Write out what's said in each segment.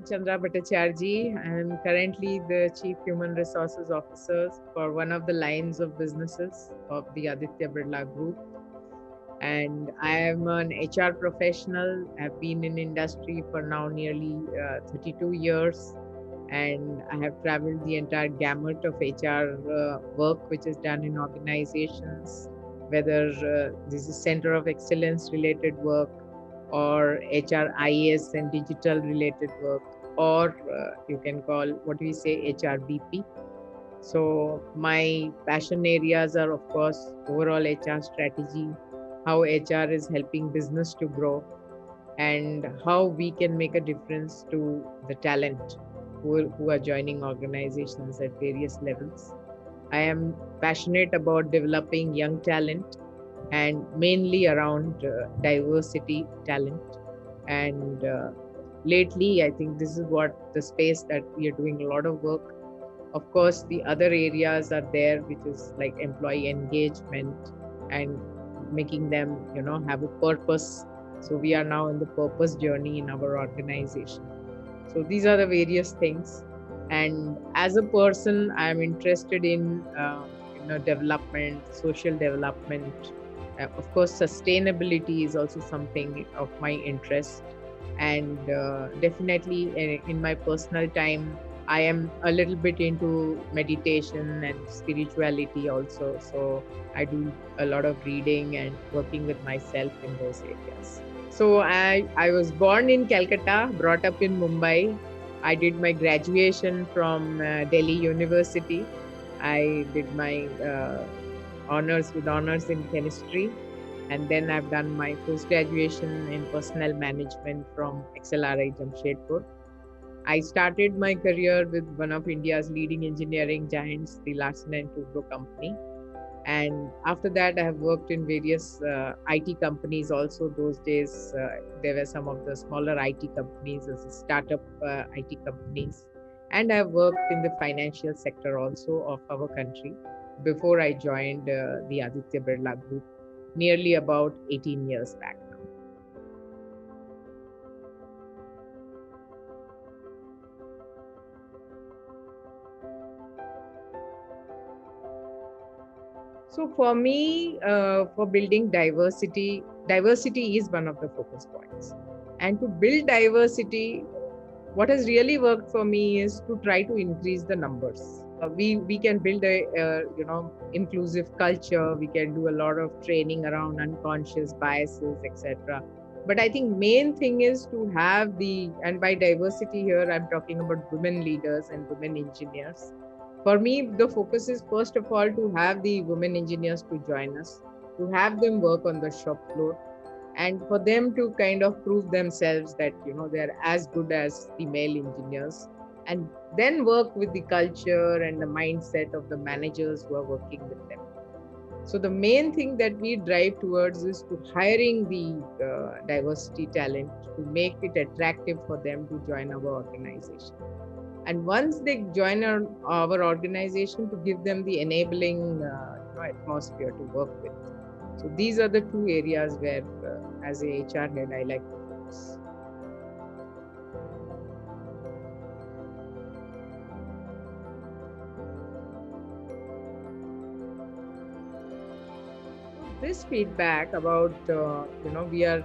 Chandra Bhattacharjee. I am currently the Chief Human Resources Officer for one of the lines of businesses of the Aditya Birla Group. And I am an HR professional. I've been in industry for now nearly 32 years. And I have traveled the entire gamut of HR work which is done in organizations, whether this is center of excellence related work or HRIS and digital related work, or you can call what we say HRBP. So my passion areas are, of course, overall HR strategy, how HR is helping business to grow, and how we can make a difference to the talent who are joining organizations at various levels. I am passionate about developing young talent and mainly around diversity talent. And lately, I think this is what the space that we are doing a lot of work. Of course, the other areas are there, which is like employee engagement and making them, have a purpose. So we are now in the purpose journey in our organization. So these are the various things. And as a person, I am interested in, development, social development. Of course, sustainability is also something of my interest. And definitely in my personal time, I am a little bit into meditation and spirituality also. So I do a lot of reading and working with myself in those areas. So I was born in Calcutta, brought up in Mumbai. I did my graduation from Delhi University. I did my honors in chemistry, and then I've done my post graduation in personnel management from XLRI Jamshedpur. I started my career with one of India's leading engineering giants, the Larsen and Toubro company. And after that, I have worked in various IT companies also. Those days, there were some of the smaller IT companies as startup IT companies. And I have worked in the financial sector also of our country before I joined the Aditya Birla Group nearly about 18 years back. So for me, for building diversity, diversity is one of the focus points. And to build diversity, what has really worked for me is to try to increase the numbers. We can build a inclusive culture. We can do a lot of training around unconscious biases, etc. But I think main thing is to have and by diversity here I'm talking about women leaders and women engineers. For me, the focus is first of all to have the women engineers to join us, to have them work on the shop floor, and for them to kind of prove themselves that they're as good as the male engineers, and then work with the culture and the mindset of the managers who are working with them. So the main thing that we drive towards is to hiring the diversity talent, to make it attractive for them to join our organization. And once they join our organization, to give them the enabling atmosphere to work with. So these are the two areas where, as a HR head, I like to focus. This feedback about we are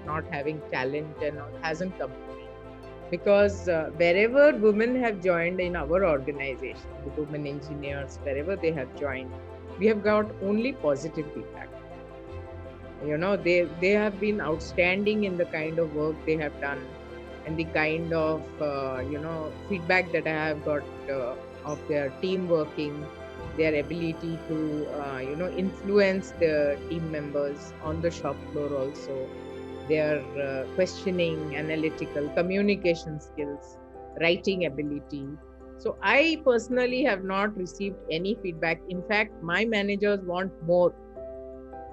not having talent and all hasn't come to me, because wherever women have joined in our organization, the women engineers, wherever they have joined, we have got only positive feedback. They have been outstanding in the kind of work they have done, and the kind of feedback that I have got of their team working, their ability to influence the team members on the shop floor also, their questioning, analytical communication skills, writing ability. So I personally have not received any feedback. In fact, my managers want more.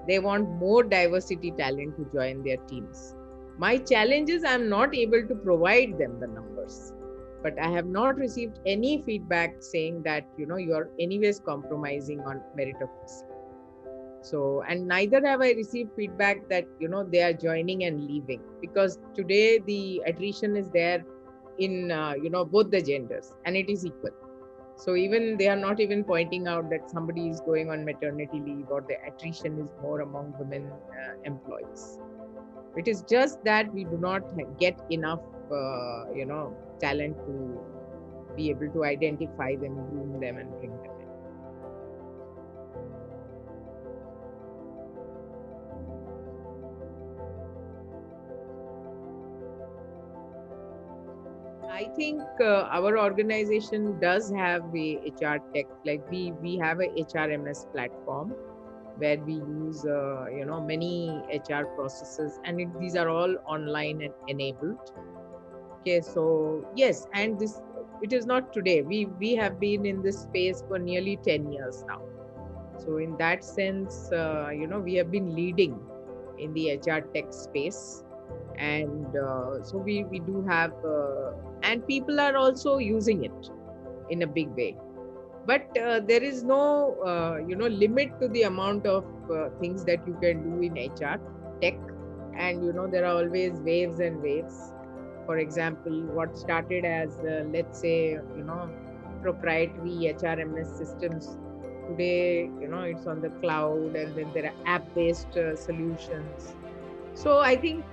They want more diversity talent to join their teams. My challenge is I'm not able to provide them the numbers, but I have not received any feedback saying that you are anyways compromising on meritocracy. So, and neither have I received feedback that they are joining and leaving, because today the attrition is there in both the genders, and it is equal. So even they are not even pointing out that somebody is going on maternity leave or the attrition is more among women employees. It is just that we do not get enough talent to be able to identify them, groom them, and bring them in. I think our organization does have a HR tech. Like we have a HRMS platform where we use many HR processes, and these are all online and enabled. Okay, so yes, and this, it is not today. We have been in this space for nearly 10 years now. So in that sense, we have been leading in the HR tech space, and so we do have, and people are also using it in a big way. But there is no limit to the amount of things that you can do in HR tech, and there are always waves and waves. For example, what started as let's say proprietary HRMS systems, today it's on the cloud, and then there are app based solutions. So I think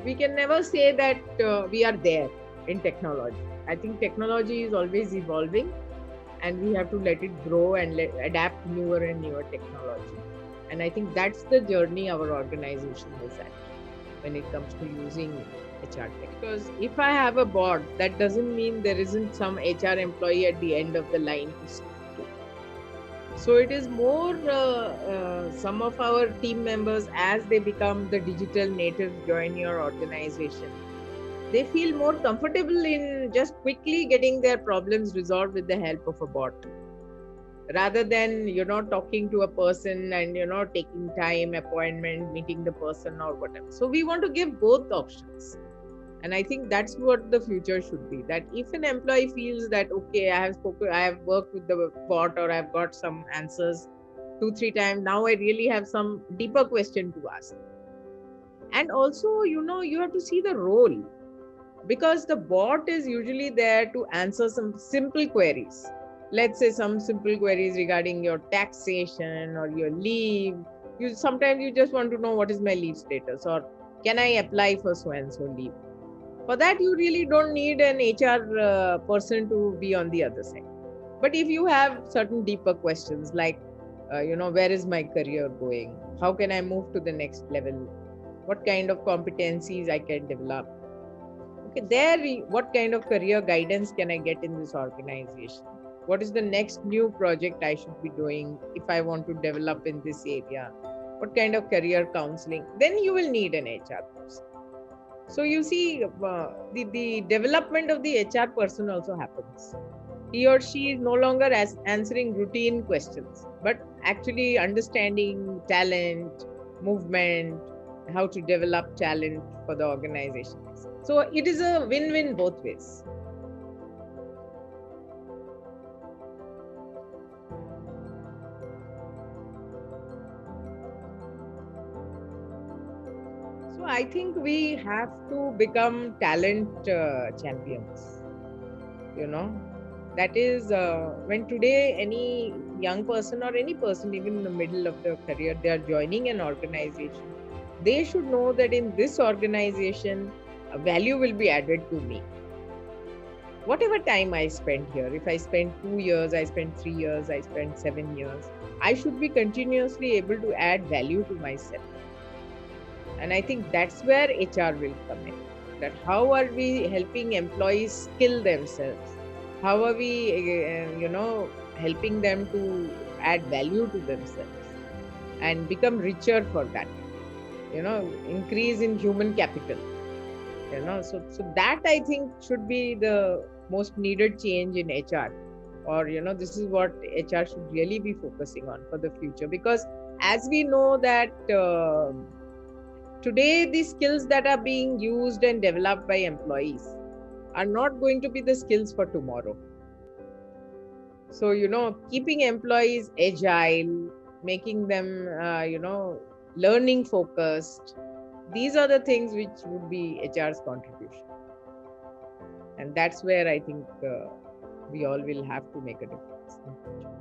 we can never say that we are there in technology. I think technology is always evolving, and we have to let it grow and adapt newer and newer technology. And I think that's the journey our organization is at when it comes to using HR tech. Because if I have a board, that doesn't mean there isn't some HR employee at the end of the line to speak to. So it is more some of our team members, as they become the digital natives, join your organization, they feel more comfortable in just quickly getting their problems resolved with the help of a bot, rather than talking to a person and taking time, appointment, meeting the person or whatever. So we want to give both options, and I think that's what the future should be. That if an employee feels that, okay, I have worked with the bot, or I've got some answers 2-3 times, now I really have some deeper question to ask. And also you have to see the role, because the bot is usually there to answer some simple queries. Let's say some simple queries regarding your taxation or your leave. You sometimes you just want to know what is my leave status, or can I apply for so and so leave. For that, you really don't need an HR person to be on the other side. But if you have certain deeper questions like where is my career going, how can I move to the next level, what kind of competencies I can develop, okay, what kind of career guidance can I get in this organization? What is the next new project I should be doing if I want to develop in this area? What kind of career counseling? Then you will need an HR person. So you see, the development of the HR person also happens. He or she is no longer answering routine questions, but actually understanding talent, movement, how to develop talent for the organization. So it is a win-win both ways. So I think we have to become talent champions. You know, that is when today any young person or any person, even in the middle of their career, they are joining an organization, they should know that in this organization, value will be added to me. Whatever time I spend here, if I spend 2 years, I spend 3 years, I spend 7 years, I should be continuously able to add value to myself. And I think that's where HR will come in. That how are we helping employees skill themselves? How are we, helping them to add value to themselves and become richer for that? Increase in human capital. So that I think should be the most needed change in HR, or this is what HR should really be focusing on for the future, because as we know that today the skills that are being used and developed by employees are not going to be the skills for tomorrow. So keeping employees agile, making them learning focused, these are the things which would be HR's contribution. And that's where I think we all will have to make a difference in future.